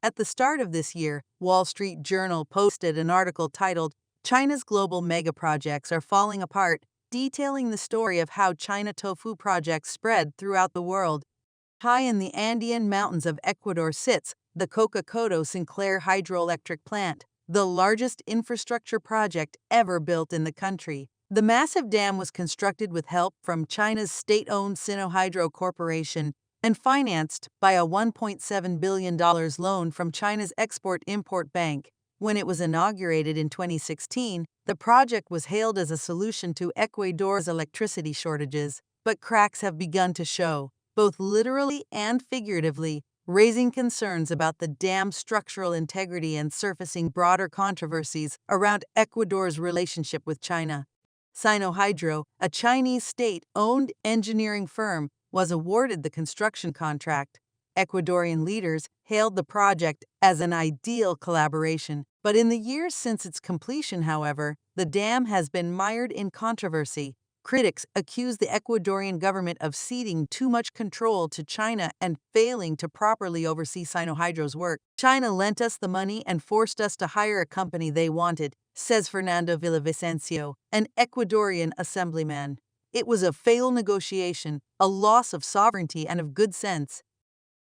At the start of this year, Wall Street Journal posted an article titled, "China's Global Megaprojects Are Falling Apart," detailing the story of how China tofu projects spread throughout the world. High in the Andean mountains of Ecuador sits the Coca-Codo Sinclair hydroelectric plant, the largest infrastructure project ever built in the country. The massive dam was constructed with help from China's state-owned Sinohydro Corporation and financed by a $1.7 billion loan from China's Export-Import Bank. When it was inaugurated in 2016, the project was hailed as a solution to Ecuador's electricity shortages, but cracks have begun to show, both literally and figuratively, raising concerns about the dam's structural integrity and surfacing broader controversies around Ecuador's relationship with China. Sinohydro, a Chinese state-owned engineering firm, was awarded the construction contract. Ecuadorian leaders hailed the project as an ideal collaboration, but in the years since its completion, however, the dam has been mired in controversy. Critics accuse the Ecuadorian government of ceding too much control to China and failing to properly oversee Sinohydro's work. "China lent us the money and forced us to hire a company they wanted," says Fernando Villavicencio, an Ecuadorian assemblyman. "It was a failed negotiation, a loss of sovereignty and of good sense."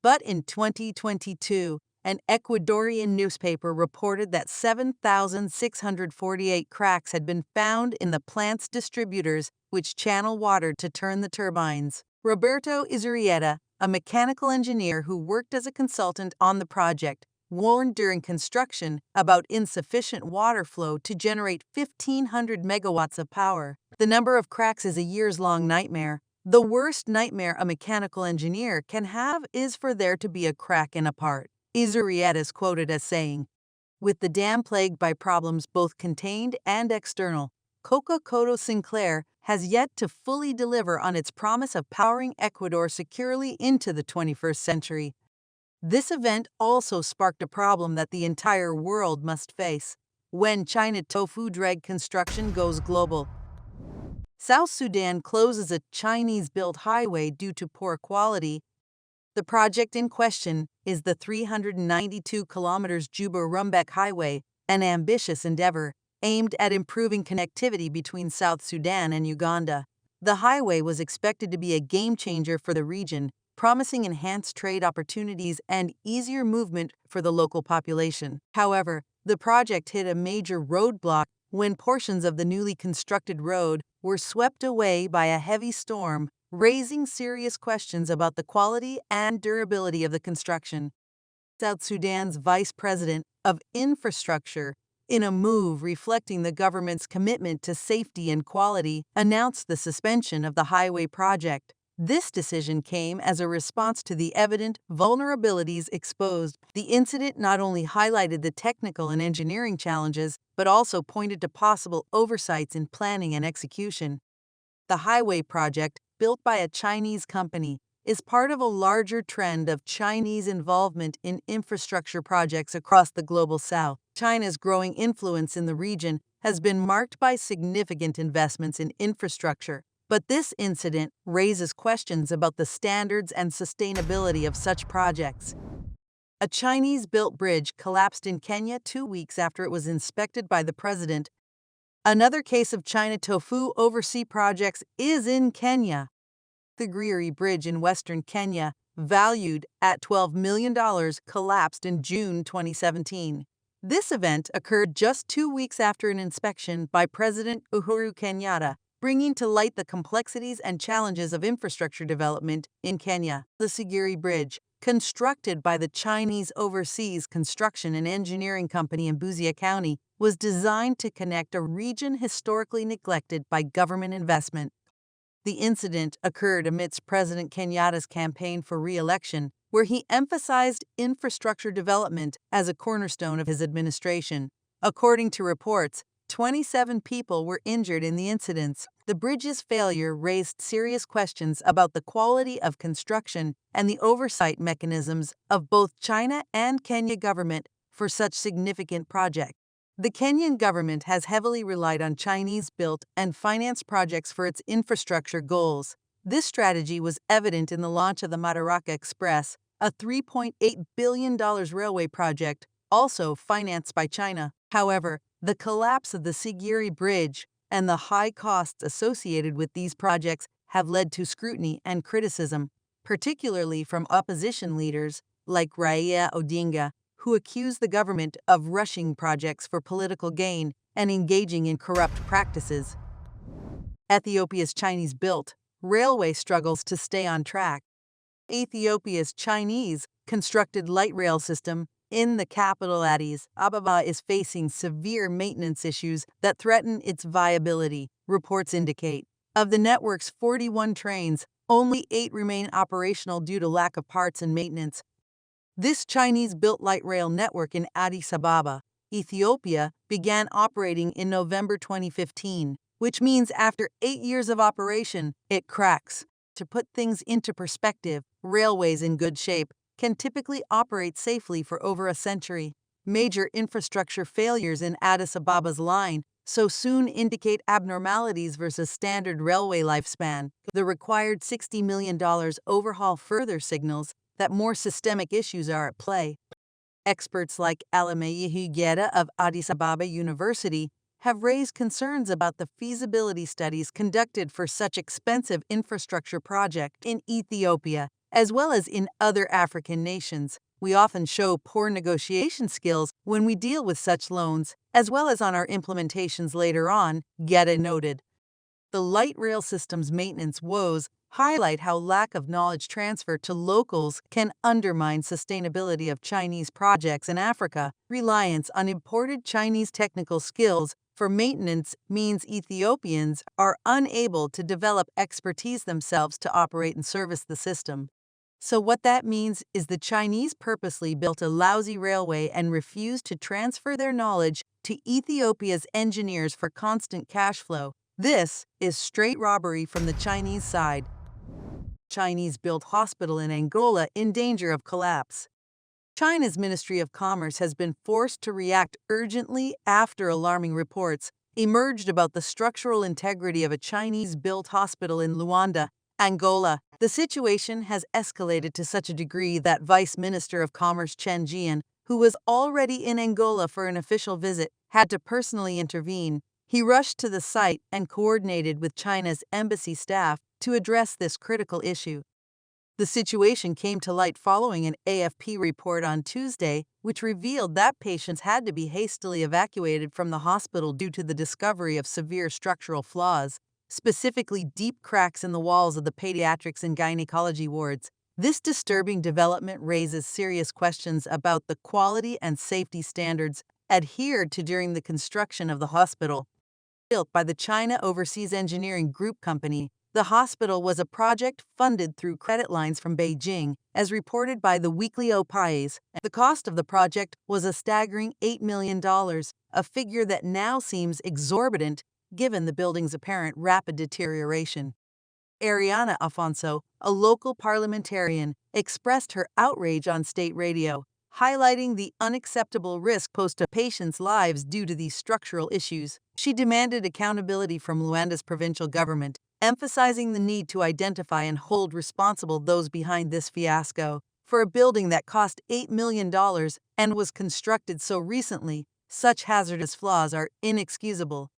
But in 2022, an Ecuadorian newspaper reported that 7,648 cracks had been found in the plant's distributors, which channel water to turn the turbines. Roberto Izurieta, a mechanical engineer who worked as a consultant on the project, warned during construction about insufficient water flow to generate 1,500 megawatts of power. "The number of cracks is a years-long nightmare. The worst nightmare a mechanical engineer can have is for there to be a crack in a part," Izurieta is quoted as saying. With the dam plagued by problems both contained and external, Coca-Codo Sinclair has yet to fully deliver on its promise of powering Ecuador securely into the 21st century. This event also sparked a problem that the entire world must face. When China tofu drag construction goes global, South Sudan closes a Chinese-built highway due to poor quality. The project in question is the 392 kilometers Juba-Rumbek Highway, an ambitious endeavor aimed at improving connectivity between South Sudan and Uganda. The highway was expected to be a game-changer for the region, promising enhanced trade opportunities and easier movement for the local population. However, the project hit a major roadblock when portions of the newly constructed road were swept away by a heavy storm, raising serious questions about the quality and durability of the construction. South Sudan's Vice President of Infrastructure, in a move reflecting the government's commitment to safety and quality, announced the suspension of the highway project. This decision came as a response to the evident vulnerabilities exposed. The incident not only highlighted the technical and engineering challenges, but also pointed to possible oversights in planning and execution. The highway project, built by a Chinese company, is part of a larger trend of Chinese involvement in infrastructure projects across the global south. China's growing influence in the region has been marked by significant investments in infrastructure, but this incident raises questions about the standards and sustainability of such projects. A Chinese-built bridge collapsed in Kenya 2 weeks after it was inspected by the president. Another case of China tofu overseas projects is in Kenya. The Griri Bridge in western Kenya, valued at $12 million, collapsed in June 2017. This event occurred just 2 weeks after an inspection by President Uhuru Kenyatta, bringing to light the complexities and challenges of infrastructure development in Kenya. The Sigiri Bridge, constructed by the Chinese Overseas Construction and Engineering Company in Busia County, was designed to connect a region historically neglected by government investment. The incident occurred amidst President Kenyatta's campaign for re-election, where he emphasized infrastructure development as a cornerstone of his administration. According to reports, 27 people were injured in the incidents. The bridge's failure raised serious questions about the quality of construction and the oversight mechanisms of both China and Kenya government for such significant projects. The Kenyan government has heavily relied on Chinese-built and financed projects for its infrastructure goals. This strategy was evident in the launch of the Madaraka Express, a $3.8 billion railway project, also financed by China. However, the collapse of the Sigiri Bridge and the high costs associated with these projects have led to scrutiny and criticism, particularly from opposition leaders like Raila Odinga, who accuse the government of rushing projects for political gain and engaging in corrupt practices. Ethiopia's Chinese-built railway struggles to stay on track. Ethiopia's Chinese-constructed light rail system in the capital Addis Ababa is facing severe maintenance issues that threaten its viability, reports indicate. Of the network's 41 trains, only 8 remain operational due to lack of parts and maintenance. This Chinese-built light rail network in Addis Ababa, Ethiopia, began operating in November 2015, which means after 8 years of operation, it cracks. To put things into perspective, railways in good shape can typically operate safely for over a century. Major infrastructure failures in Addis Ababa's line so soon indicate abnormalities versus standard railway lifespan. The required $60 million overhaul further signals that more systemic issues are at play. Experts like Alemayehu Geda of Addis Ababa University have raised concerns about the feasibility studies conducted for such expensive infrastructure projects in Ethiopia, as well as in other African nations. We often show poor negotiation skills when we deal with such loans, as well as on our implementations later on, Geda noted. The light rail system's maintenance woes highlight how lack of knowledge transfer to locals can undermine sustainability of Chinese projects in Africa. Reliance on imported Chinese technical skills for maintenance means Ethiopians are unable to develop expertise themselves to operate and service the system. So what that means is the Chinese purposely built a lousy railway and refused to transfer their knowledge to Ethiopia's engineers for constant cash flow. This is straight robbery from the Chinese side. Chinese-built hospital in Angola in danger of collapse. China's Ministry of Commerce has been forced to react urgently after alarming reports emerged about the structural integrity of a Chinese-built hospital in Luanda, Angola. The situation has escalated to such a degree that Vice Minister of Commerce Chen Jian, who was already in Angola for an official visit, had to personally intervene. He rushed to the site and coordinated with China's embassy staff to address this critical issue. The situation came to light following an AFP report on Tuesday, which revealed that patients had to be hastily evacuated from the hospital due to the discovery of severe structural flaws, specifically deep cracks in the walls of the pediatrics and gynecology wards. This disturbing development raises serious questions about the quality and safety standards adhered to during the construction of the hospital. Built by the China Overseas Engineering Group Company, the hospital was a project funded through credit lines from Beijing, as reported by the weekly O País. The cost of the project was a staggering $8 million, a figure that now seems exorbitant given the building's apparent rapid deterioration. Ariana Afonso, a local parliamentarian, expressed her outrage on state radio, highlighting the unacceptable risk posed to patients' lives due to these structural issues. She demanded accountability from Luanda's provincial government, emphasizing the need to identify and hold responsible those behind this fiasco. For a building that cost $8 million and was constructed so recently, such hazardous flaws are inexcusable.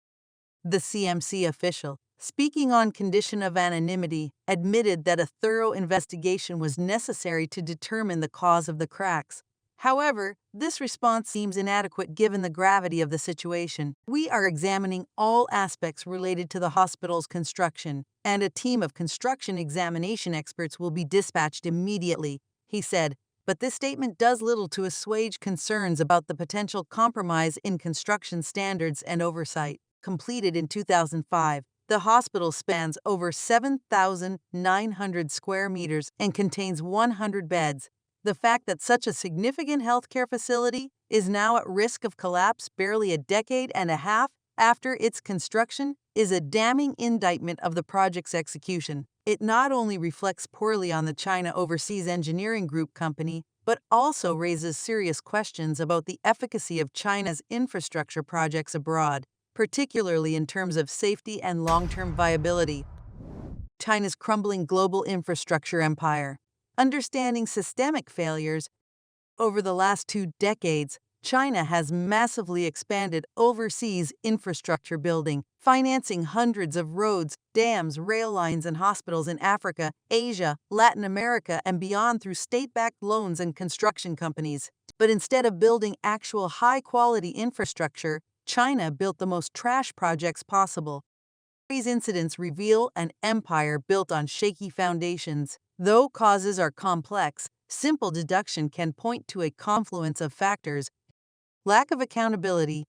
The CMC official, speaking on condition of anonymity, admitted that a thorough investigation was necessary to determine the cause of the cracks. However, this response seems inadequate given the gravity of the situation. We are examining all aspects related to the hospital's construction, and a team of construction examination experts will be dispatched immediately, he said. But this statement does little to assuage concerns about the potential compromise in construction standards and oversight. Completed in 2005, the hospital spans over 7,900 square meters and contains 100 beds. The fact that such a significant healthcare facility is now at risk of collapse barely a decade and a half after its construction is a damning indictment of the project's execution. It not only reflects poorly on the China Overseas Engineering Group Company, but also raises serious questions about the efficacy of China's infrastructure projects abroad, particularly in terms of safety and long-term viability. China's crumbling global infrastructure empire. Understanding systemic failures. Over the last 2 decades, China has massively expanded overseas infrastructure building, financing hundreds of roads, dams, rail lines, and hospitals in Africa, Asia, Latin America, and beyond through state-backed loans and construction companies. But instead of building actual high-quality infrastructure, China built the most trash projects possible. These incidents reveal an empire built on shaky foundations. Though causes are complex, simple deduction can point to a confluence of factors. Lack of accountability.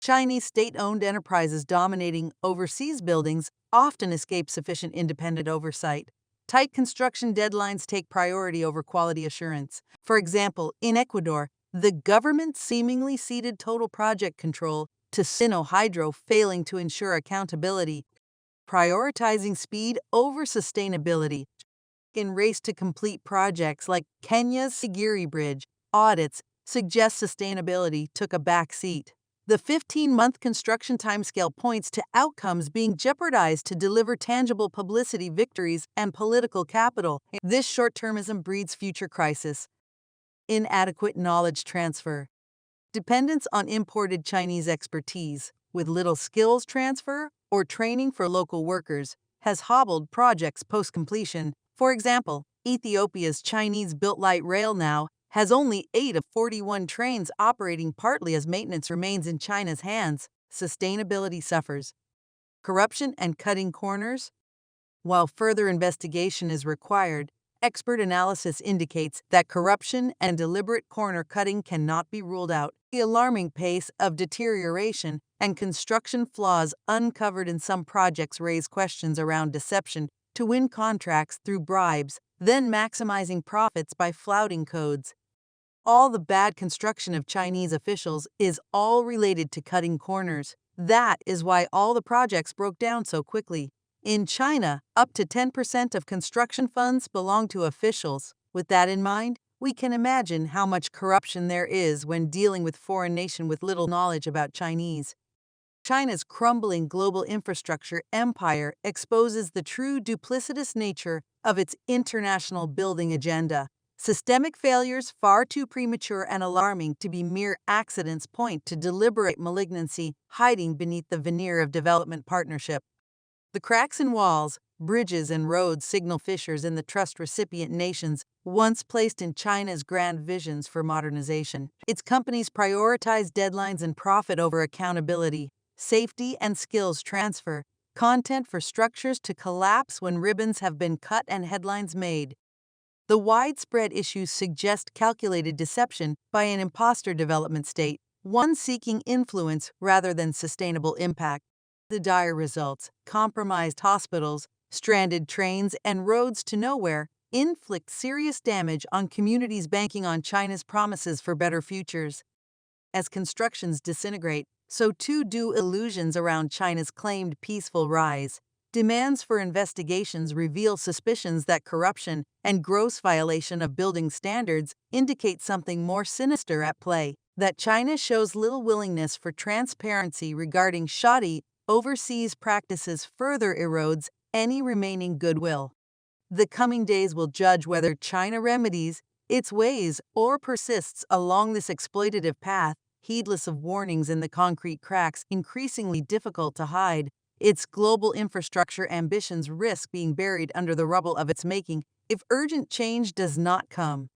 Chinese state-owned enterprises dominating overseas buildings often escape sufficient independent oversight. Tight construction deadlines take priority over quality assurance. For example, in Ecuador, the government seemingly ceded total project control to Sinohydro, failing to ensure accountability, prioritizing speed over sustainability. In race-to-complete projects like Kenya's Sigiri Bridge, audits suggest sustainability took a back seat. The 15-month construction timescale points to outcomes being jeopardized to deliver tangible publicity victories and political capital. This short-termism breeds future crisis. Inadequate knowledge transfer. Dependence on imported Chinese expertise, with little skills transfer or training for local workers, has hobbled projects post-completion. For example, Ethiopia's Chinese-built light rail now has only 8 of 41 trains operating partly as maintenance remains in China's hands. Sustainability suffers. Corruption and cutting corners. While further investigation is required, expert analysis indicates that corruption and deliberate corner cutting cannot be ruled out. The alarming pace of deterioration and construction flaws uncovered in some projects raise questions around deception to win contracts through bribes, then maximizing profits by flouting codes. All the bad construction of Chinese officials is all related to cutting corners. That is why all the projects broke down so quickly. In China, up to 10% of construction funds belong to officials. With that in mind, we can imagine how much corruption there is when dealing with foreign nation with little knowledge about Chinese. China's crumbling global infrastructure empire exposes the true duplicitous nature of its international building agenda. Systemic failures, far too premature and alarming to be mere accidents, point to deliberate malignancy hiding beneath the veneer of development partnership. The cracks in walls, bridges, and roads signal fissures in the trust recipient nations once placed in China's grand visions for modernization. Its companies prioritize deadlines and profit over accountability, safety, and skills transfer, content for structures to collapse when ribbons have been cut and headlines made. The widespread issues suggest calculated deception by an imposter development state, one seeking influence rather than sustainable impact. The dire results, compromised hospitals, stranded trains, and roads to nowhere, inflict serious damage on communities banking on China's promises for better futures. As constructions disintegrate, so too do illusions around China's claimed peaceful rise. Demands for investigations reveal suspicions that corruption and gross violation of building standards indicate something more sinister at play, that China shows little willingness for transparency regarding shoddy overseas practices further erodes any remaining goodwill. The coming days will judge whether China remedies its ways or persists along this exploitative path, heedless of warnings in the concrete cracks increasingly difficult to hide. Its global infrastructure ambitions risk being buried under the rubble of its making if urgent change does not come.